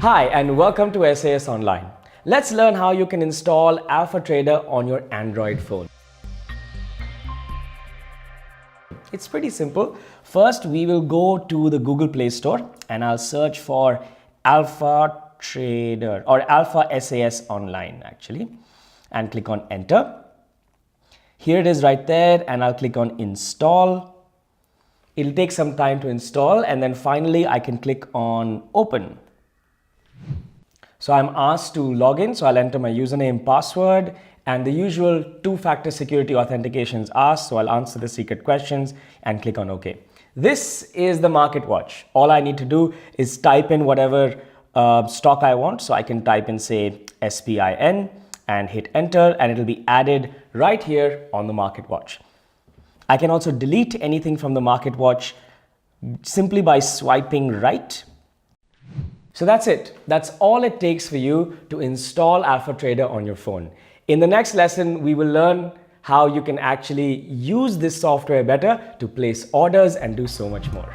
Hi and welcome to SAS Online. Let's learn how you can install AlphaTrader on your Android phone. It's pretty simple. First, we will go to the Google Play Store and I'll search for AlphaTrader or Alpha SAS Online actually, and click on Enter. Here it is right there, and I'll click on Install. It'll take some time to install, and then finally I can click on Open. So I'm asked to log in, so I'll enter my username, password, and the usual two-factor security authentication is asked, so I'll answer the secret questions and click on OK. This is the market watch. All I need to do is type in whatever stock I want, so I can type in, say, SPIN and hit enter, and it'll be added right here on the market watch. I can also delete anything from the market watch simply by swiping right. So that's it. That's all it takes for you to install AlphaTrader on your phone. In the next lesson, we will learn how you can actually use this software better to place orders and do so much more.